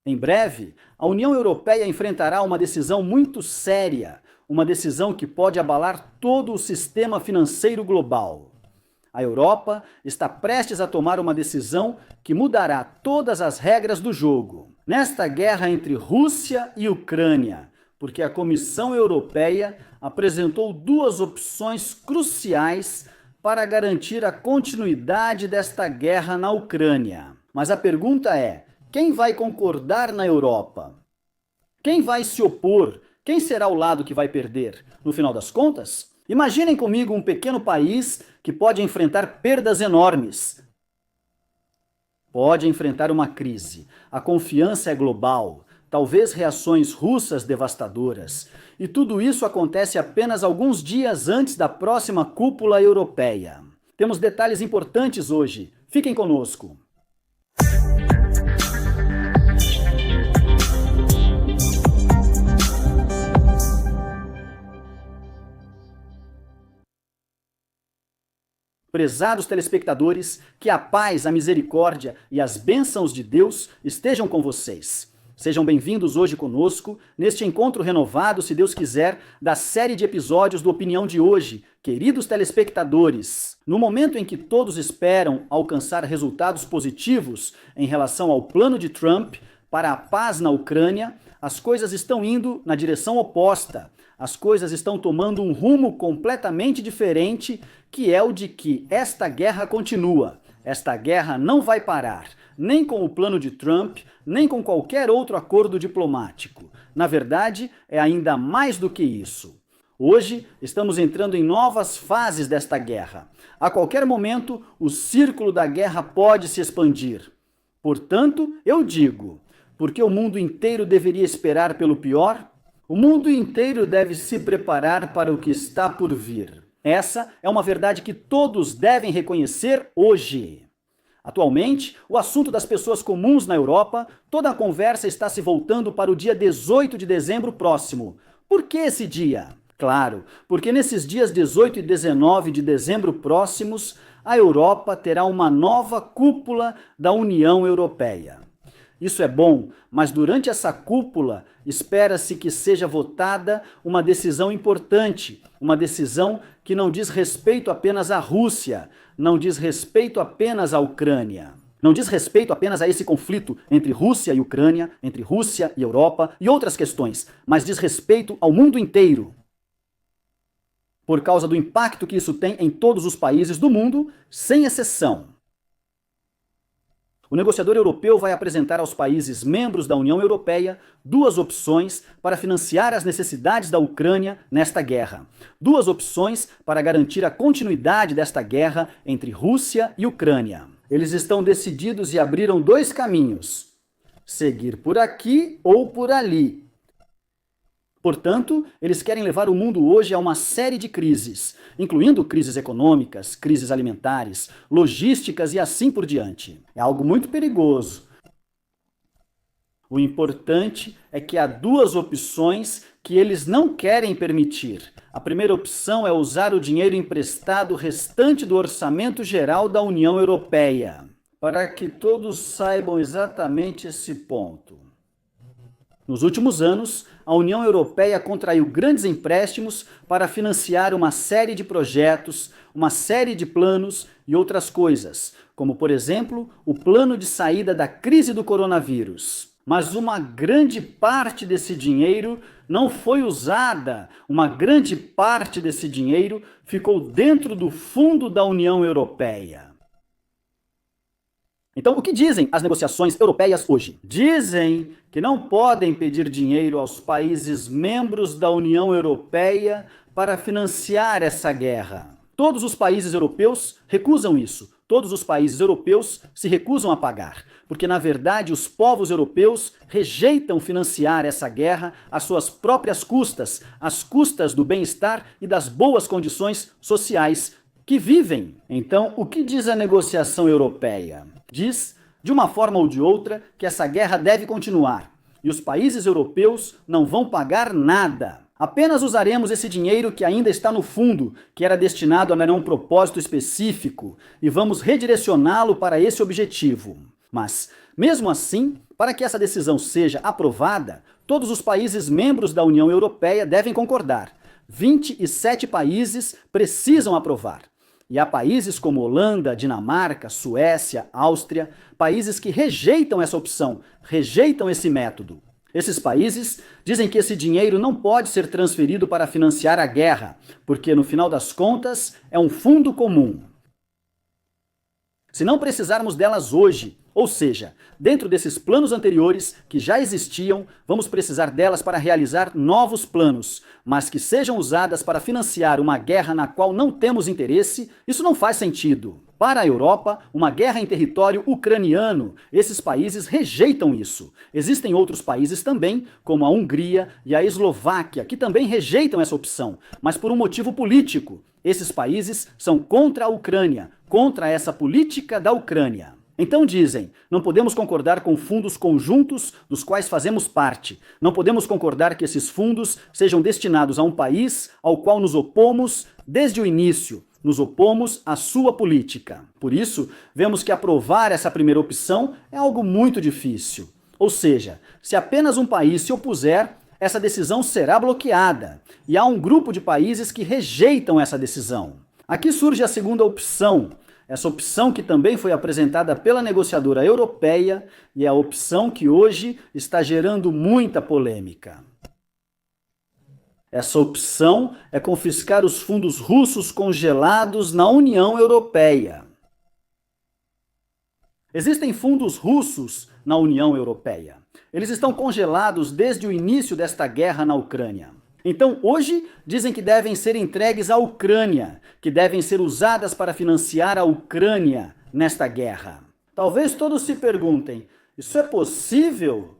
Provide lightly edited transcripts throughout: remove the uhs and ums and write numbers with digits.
Em breve, a União Europeia enfrentará uma decisão muito séria, uma decisão que pode abalar todo o sistema financeiro global. A Europa está prestes a tomar uma decisão que mudará todas as regras do jogo. Nesta guerra entre Rússia e Ucrânia, porque a Comissão Europeia apresentou duas opções cruciais para garantir a continuidade desta guerra na Ucrânia. Mas a pergunta é: quem vai concordar na Europa? Quem vai se opor? Quem será o lado que vai perder? No final das contas, imaginem comigo um pequeno país que pode enfrentar perdas enormes. Pode enfrentar uma crise. A confiança é global. Talvez reações russas devastadoras. E tudo isso acontece apenas alguns dias antes da próxima cúpula europeia. Temos detalhes importantes hoje. Fiquem conosco. Prezados telespectadores, que a paz, a misericórdia e as bênçãos de Deus estejam com vocês. Sejam bem-vindos hoje conosco, neste encontro renovado, se Deus quiser, da série de episódios do Opinião de hoje. Queridos telespectadores, no momento em que todos esperam alcançar resultados positivos em relação ao plano de Trump para a paz na Ucrânia, as coisas estão indo na direção oposta. As coisas estão tomando um rumo completamente diferente, que é o de que esta guerra continua. Esta guerra não vai parar, nem com o plano de Trump, nem com qualquer outro acordo diplomático. Na verdade, é ainda mais do que isso. Hoje, estamos entrando em novas fases desta guerra. A qualquer momento, o círculo da guerra pode se expandir. Portanto, eu digo, porque o mundo inteiro deveria esperar pelo pior? O mundo inteiro deve se preparar para o que está por vir. Essa é uma verdade que todos devem reconhecer hoje. Atualmente, o assunto das pessoas comuns na Europa, toda a conversa está se voltando para o dia 18 de dezembro próximo. Por que esse dia? Claro, porque nesses dias 18 e 19 de dezembro próximos, a Europa terá uma nova cúpula da União Europeia. Isso é bom, mas durante essa cúpula, espera-se que seja votada uma decisão importante, uma decisão que não diz respeito apenas à Rússia, não diz respeito apenas à Ucrânia, não diz respeito apenas a esse conflito entre Rússia e Ucrânia, entre Rússia e Europa e outras questões, mas diz respeito ao mundo inteiro. Por causa do impacto que isso tem em todos os países do mundo, sem exceção. O negociador europeu vai apresentar aos países membros da União Europeia duas opções para financiar as necessidades da Ucrânia nesta guerra. Duas opções para garantir a continuidade desta guerra entre Rússia e Ucrânia. Eles estão decididos e abriram dois caminhos: seguir por aqui ou por ali. Portanto, eles querem levar o mundo hoje a uma série de crises, incluindo crises econômicas, crises alimentares, logísticas e assim por diante. É algo muito perigoso. O importante é que há duas opções que eles não querem permitir. A primeira opção é usar o dinheiro emprestado restante do orçamento geral da União Europeia, para que todos saibam exatamente esse ponto. Nos últimos anos, a União Europeia contraiu grandes empréstimos para financiar uma série de projetos, uma série de planos e outras coisas, como, por exemplo, o plano de saída da crise do coronavírus. Mas uma grande parte desse dinheiro não foi usada. Uma grande parte desse dinheiro ficou dentro do fundo da União Europeia. Então, o que dizem as negociações europeias hoje? Dizem que não podem pedir dinheiro aos países membros da União Europeia para financiar essa guerra. Todos os países europeus recusam isso. Todos os países europeus se recusam a pagar, porque, na verdade, os povos europeus rejeitam financiar essa guerra às suas próprias custas, às custas do bem-estar e das boas condições sociais que vivem. Então, o que diz a negociação europeia? Diz, de uma forma ou de outra, que essa guerra deve continuar e os países europeus não vão pagar nada. Apenas usaremos esse dinheiro que ainda está no fundo, que era destinado a um propósito específico, e vamos redirecioná-lo para esse objetivo. Mas, mesmo assim, Para que essa decisão seja aprovada, todos os países membros da União Europeia devem concordar. 27 países precisam aprovar. E há países como Holanda, Dinamarca, Suécia, Áustria, países que rejeitam essa opção, rejeitam esse método. Esses países dizem que esse dinheiro não pode ser transferido para financiar a guerra, porque no final das contas é um fundo comum. Se não precisarmos delas hoje, ou seja, dentro desses planos anteriores que já existiam, vamos precisar delas para realizar novos planos, mas que sejam usadas para financiar uma guerra na qual não temos interesse, isso não faz sentido. Para a Europa, uma guerra em território ucraniano, esses países rejeitam isso. Existem outros países também, como a Hungria e a Eslováquia, que também rejeitam essa opção, mas por um motivo político. Esses países são contra a Ucrânia, contra essa política da Ucrânia. Então dizem, não podemos concordar com fundos conjuntos dos quais fazemos parte. Não podemos concordar que esses fundos sejam destinados a um país ao qual nos opomos desde o início. Nos opomos à sua política. Por isso, vemos que aprovar essa primeira opção é algo muito difícil. Ou seja, se apenas um país se opuser, essa decisão será bloqueada. E há um grupo de países que rejeitam essa decisão. Aqui surge a segunda opção. Essa opção que também foi apresentada pela negociadora europeia e é a opção que hoje está gerando muita polêmica. Essa opção é confiscar os fundos russos congelados na União Europeia. Existem fundos russos na União Europeia. Eles estão congelados desde o início desta guerra na Ucrânia. Então, hoje, dizem que devem ser entregues à Ucrânia, que devem ser usadas para financiar a Ucrânia nesta guerra. Talvez todos se perguntem, isso é possível?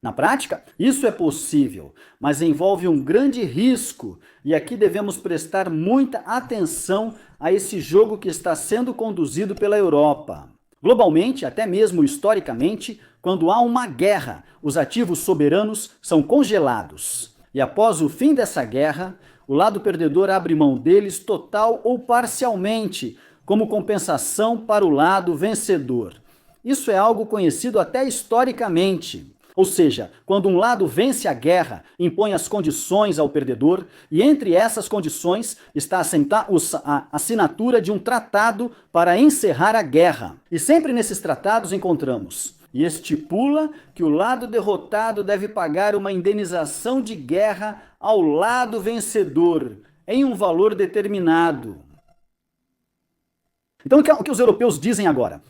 Na prática, isso é possível, mas envolve um grande risco, e aqui devemos prestar muita atenção a esse jogo que está sendo conduzido pela Europa. Globalmente, até mesmo historicamente, quando há uma guerra, os ativos soberanos são congelados. E após o fim dessa guerra, o lado perdedor abre mão deles total ou parcialmente, como compensação para o lado vencedor. Isso é algo conhecido até historicamente. Ou seja, quando um lado vence a guerra, impõe as condições ao perdedor, e entre essas condições está a assinatura de um tratado para encerrar a guerra. E sempre nesses tratados encontramos: e estipula que o lado derrotado deve pagar uma indenização de guerra ao lado vencedor, em um valor determinado. Então, o que os europeus dizem agora?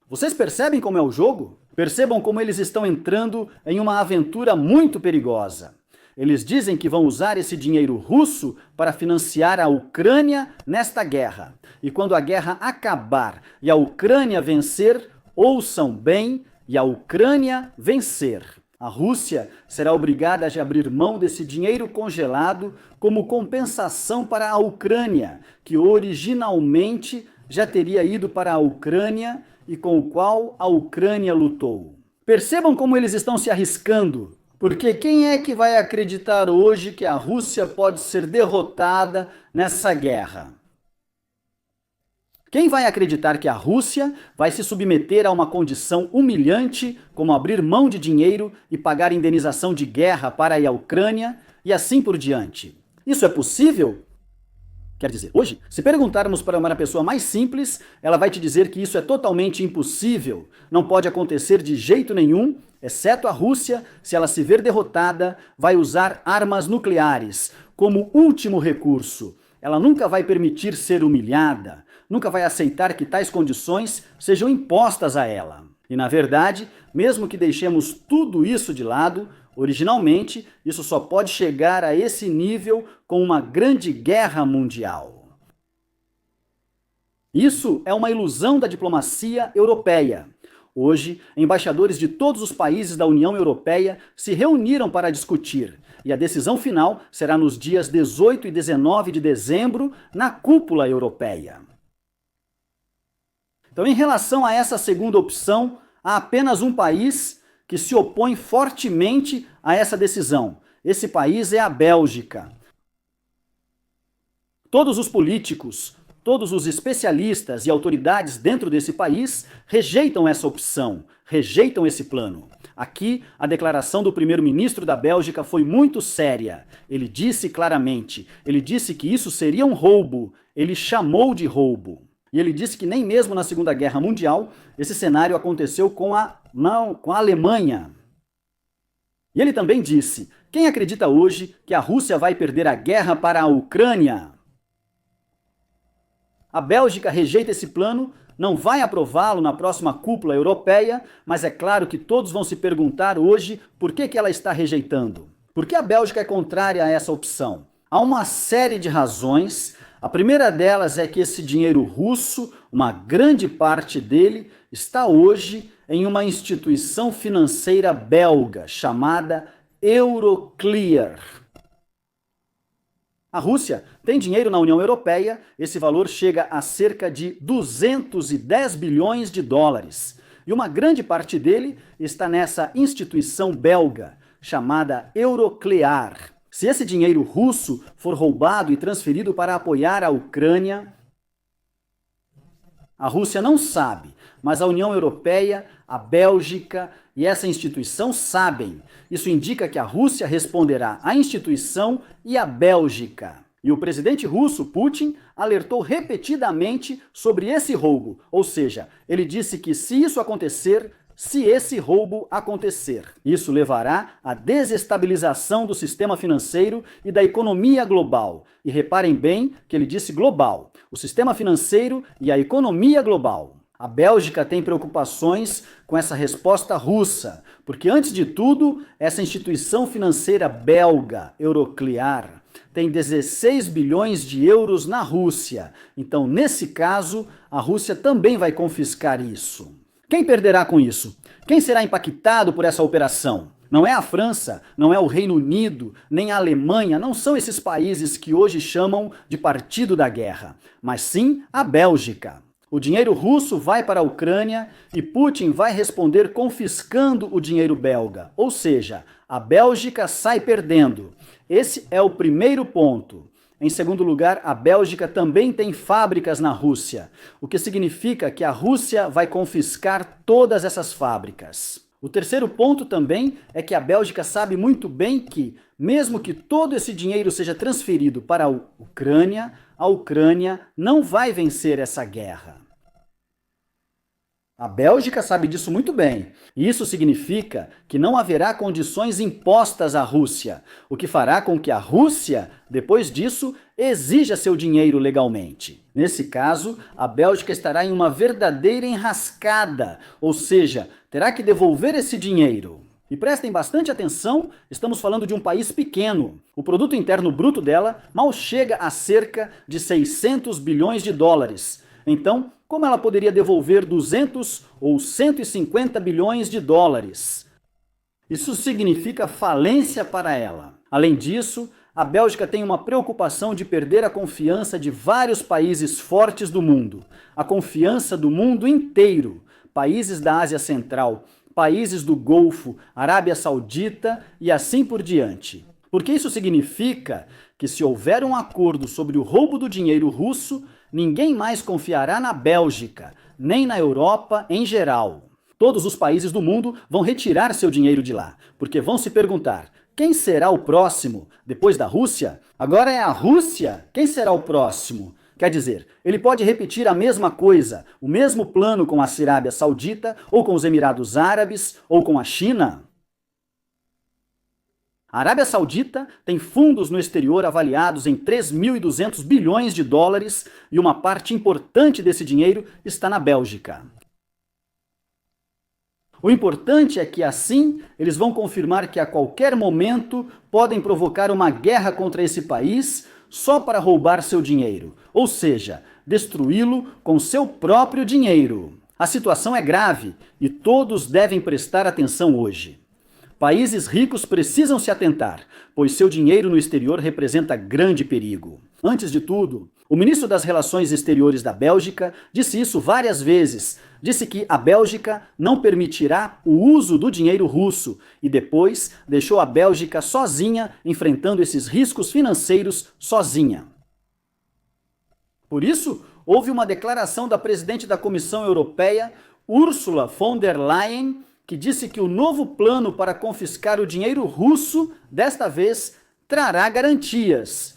Vocês percebem como é o jogo? Percebam como eles estão entrando em uma aventura muito perigosa. Eles dizem que vão usar esse dinheiro russo para financiar a Ucrânia nesta guerra. E quando a guerra acabar e a Ucrânia vencer, ouçam bem, e a Ucrânia vencer. A Rússia será obrigada a abrir mão desse dinheiro congelado como compensação para a Ucrânia, que originalmente já teria ido para a Ucrânia e com o qual a Ucrânia lutou. Percebam como eles estão se arriscando, porque quem é que vai acreditar hoje que a Rússia pode ser derrotada nessa guerra? Quem vai acreditar que a Rússia vai se submeter a uma condição humilhante, como abrir mão de dinheiro e pagar indenização de guerra para a Ucrânia e assim por diante? Isso é possível? Quer dizer, hoje, se perguntarmos para uma pessoa mais simples, ela vai te dizer que isso é totalmente impossível, não pode acontecer de jeito nenhum, exceto a Rússia, se ela se ver derrotada, vai usar armas nucleares como último recurso. Ela nunca vai permitir ser humilhada, nunca vai aceitar que tais condições sejam impostas a ela. E na verdade, mesmo que deixemos tudo isso de lado, originalmente, isso só pode chegar a esse nível com uma grande guerra mundial. Isso é uma ilusão da diplomacia europeia. Hoje, embaixadores de todos os países da União Europeia se reuniram para discutir, e a decisão final será nos dias 18 e 19 de dezembro, na cúpula europeia. Então, em relação a essa segunda opção, há apenas um país que se opõe fortemente a essa decisão. Esse país é a Bélgica. Todos os políticos, Todos os especialistas e autoridades dentro desse país rejeitam essa opção, rejeitam esse plano. Aqui, a declaração do primeiro-ministro da Bélgica foi muito séria. Ele disse claramente, ele disse que isso seria um roubo, ele chamou de roubo. E ele disse que nem mesmo na Segunda Guerra Mundial esse cenário aconteceu com a Alemanha. E ele também disse, quem acredita hoje que a Rússia vai perder a guerra para a Ucrânia? A Bélgica rejeita esse plano, não vai aprová-lo na próxima cúpula europeia, mas é claro que todos vão se perguntar hoje por que ela está rejeitando. Por que a Bélgica é contrária a essa opção? Há uma série de razões. A primeira delas é que esse dinheiro russo, uma grande parte dele, está hoje em uma instituição financeira belga chamada Euroclear. A Rússia tem dinheiro na União Europeia, esse valor chega a cerca de 210 bilhões de dólares. E uma grande parte dele está nessa instituição belga, chamada Euroclear. Se esse dinheiro russo for roubado e transferido para apoiar a Ucrânia, a Rússia não sabe, mas a União Europeia, a Bélgica e essa instituição sabem. Isso indica que a Rússia responderá à instituição e à Bélgica. E o presidente russo, Putin, alertou repetidamente sobre esse roubo. Ou seja, ele disse que se isso acontecer, se esse roubo acontecer, isso levará à desestabilização do sistema financeiro e da economia global. E reparem bem que ele disse global, o sistema financeiro e a economia global. A Bélgica tem preocupações com essa resposta russa, porque antes de tudo, essa instituição financeira belga, Euroclear, tem 16 bilhões de euros na Rússia. Então, nesse caso, a Rússia também vai confiscar isso. Quem perderá com isso? Quem será impactado por essa operação? Não é a França, não é o Reino Unido, nem a Alemanha, não são esses países que hoje chamam de partido da guerra, mas sim a Bélgica. O dinheiro russo vai para a Ucrânia e Putin vai responder confiscando o dinheiro belga, ou seja, a Bélgica sai perdendo. Esse é o primeiro ponto. Em segundo lugar, a Bélgica também tem fábricas na Rússia, o que significa que a Rússia vai confiscar todas essas fábricas. O terceiro ponto também é que a Bélgica sabe muito bem que, mesmo que todo esse dinheiro seja transferido para a Ucrânia não vai vencer essa guerra. A Bélgica sabe disso muito bem. Isso significa que não haverá condições impostas à Rússia, o que fará com que a Rússia, depois disso, exija seu dinheiro legalmente. Nesse caso, a Bélgica estará em uma verdadeira enrascada, ou seja, terá que devolver esse dinheiro. E prestem bastante atenção, estamos falando de um país pequeno. O produto interno bruto dela mal chega a cerca de 600 bilhões de dólares. Então, como ela poderia devolver 200 ou 150 bilhões de dólares? Isso significa falência para ela. Além disso, a Bélgica tem uma preocupação de perder a confiança de vários países fortes do mundo. A confiança do mundo inteiro. Países da Ásia Central, países do Golfo, Arábia Saudita e assim por diante. Porque isso significa que se houver um acordo sobre o roubo do dinheiro russo, ninguém mais confiará na Bélgica, nem na Europa em geral. Todos os países do mundo vão retirar seu dinheiro de lá, porque vão se perguntar, quem será o próximo? Depois da Rússia? Agora é a Rússia? Quem será o próximo? Quer dizer, ele pode repetir a mesma coisa, o mesmo plano com a Arábia Saudita, ou com os Emirados Árabes, ou com a China? A Arábia Saudita tem fundos no exterior avaliados em 3.200 bilhões de dólares e uma parte importante desse dinheiro está na Bélgica. O importante é que assim eles vão confirmar que a qualquer momento podem provocar uma guerra contra esse país só para roubar seu dinheiro, ou seja, destruí-lo com seu próprio dinheiro. A situação é grave e todos devem prestar atenção hoje. Países ricos precisam se atentar, pois seu dinheiro no exterior representa grande perigo. Antes de tudo, o ministro das Relações Exteriores da Bélgica disse isso várias vezes. Disse que a Bélgica não permitirá o uso do dinheiro russo e depois deixou a Bélgica sozinha, enfrentando esses riscos financeiros sozinha. Por isso, houve uma declaração da presidente da Comissão Europeia, Ursula von der Leyen, que disse que o novo plano para confiscar o dinheiro russo, desta vez, trará garantias.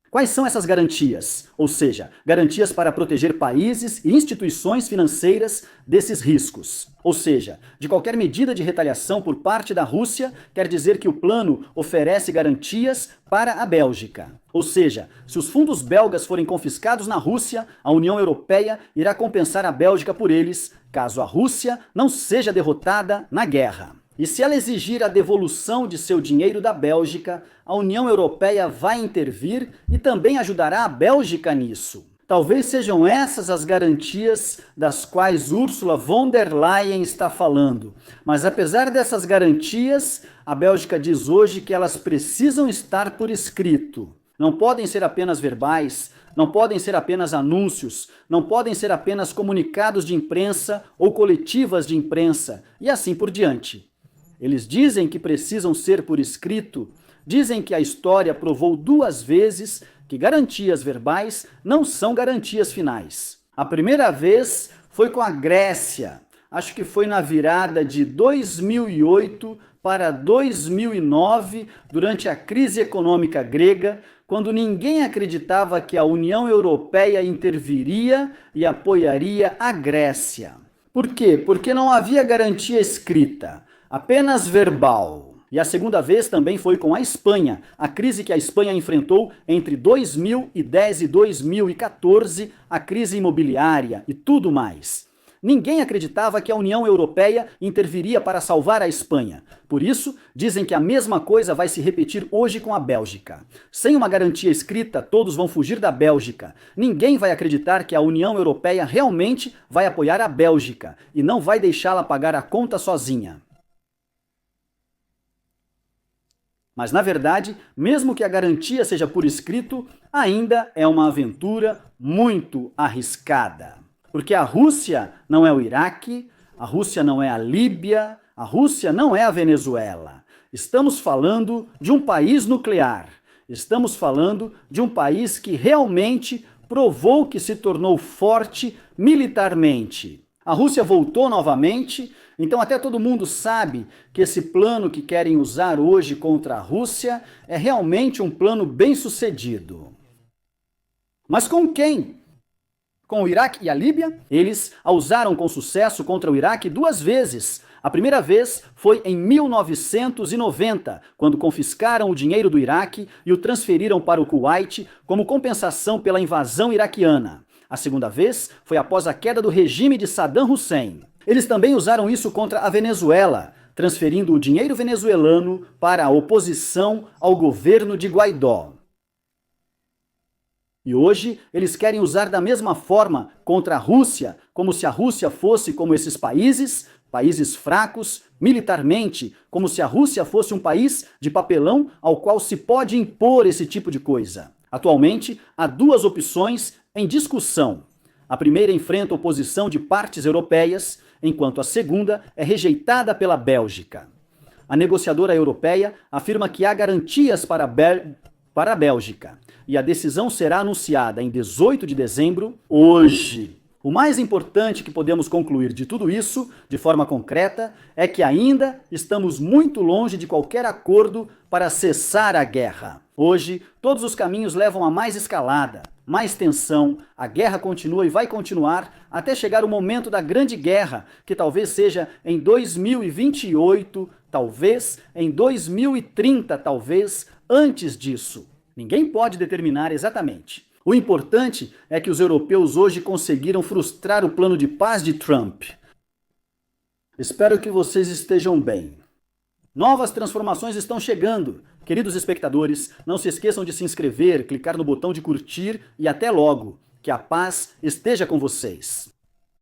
Quais são essas garantias? Ou seja, garantias para proteger países e instituições financeiras desses riscos. Ou seja, de qualquer medida de retaliação por parte da Rússia, quer dizer que o plano oferece garantias para a Bélgica. Ou seja, se os fundos belgas forem confiscados na Rússia, a União Europeia irá compensar a Bélgica por eles, caso a Rússia não seja derrotada na guerra. E se ela exigir a devolução de seu dinheiro da Bélgica, a União Europeia vai intervir e também ajudará a Bélgica nisso. Talvez sejam essas as garantias das quais Ursula von der Leyen está falando. Mas apesar dessas garantias, a Bélgica diz hoje que elas precisam estar por escrito. Não podem ser apenas verbais, não podem ser apenas anúncios, não podem ser apenas comunicados de imprensa ou coletivas de imprensa, e assim por diante. Eles dizem que precisam ser por escrito, dizem que a história provou 2 vezes que garantias verbais não são garantias finais. A primeira vez foi com a Grécia, acho que foi na virada de 2008 para 2009, durante a crise econômica grega, quando ninguém acreditava que a União Europeia interviria e apoiaria a Grécia. Por quê? Porque não havia garantia escrita, apenas verbal. E a segunda vez também foi com a Espanha, a crise que a Espanha enfrentou entre 2010 e 2014, a crise imobiliária e tudo mais. Ninguém acreditava que a União Europeia interviria para salvar a Espanha. Por isso, dizem que a mesma coisa vai se repetir hoje com a Bélgica. Sem uma garantia escrita, todos vão fugir da Bélgica. Ninguém vai acreditar que a União Europeia realmente vai apoiar a Bélgica e não vai deixá-la pagar a conta sozinha. Mas, na verdade, mesmo que a garantia seja por escrito, ainda é uma aventura muito arriscada. Porque a Rússia não é o Iraque, a Rússia não é a Líbia, a Rússia não é a Venezuela. Estamos falando de um país nuclear. Estamos falando de um país que realmente provou que se tornou forte militarmente. A Rússia voltou novamente, então até todo mundo sabe que esse plano que querem usar hoje contra a Rússia é realmente um plano bem sucedido. Mas com quem? Com o Iraque e a Líbia? Eles a usaram com sucesso contra o Iraque 2 vezes. A primeira vez foi em 1990, quando confiscaram o dinheiro do Iraque e o transferiram para o Kuwait como compensação pela invasão iraquiana. A segunda vez foi após a queda do regime de Saddam Hussein. Eles também usaram isso contra a Venezuela, transferindo o dinheiro venezuelano para a oposição ao governo de Guaidó. E hoje eles querem usar da mesma forma contra a Rússia, como se a Rússia fosse como esses países fracos militarmente, como se a Rússia fosse um país de papelão ao qual se pode impor esse tipo de coisa. Atualmente, há 2 opções em discussão. A primeira enfrenta oposição de partes europeias, enquanto a segunda é rejeitada pela Bélgica. A negociadora europeia afirma que há garantias para a Bélgica, e a decisão será anunciada em 18 de dezembro, hoje. O mais importante que podemos concluir de tudo isso, de forma concreta, é que ainda estamos muito longe de qualquer acordo para cessar a guerra. Hoje, todos os caminhos levam a mais escalada, mais tensão, a guerra continua e vai continuar até chegar o momento da grande guerra, que talvez seja em 2028, talvez em 2030, talvez antes disso. Ninguém pode determinar exatamente. O importante é que os europeus hoje conseguiram frustrar o plano de paz de Trump. Espero que vocês estejam bem. Novas transformações estão chegando. Queridos espectadores, não se esqueçam de se inscrever, clicar no botão de curtir e até logo. Que a paz esteja com vocês.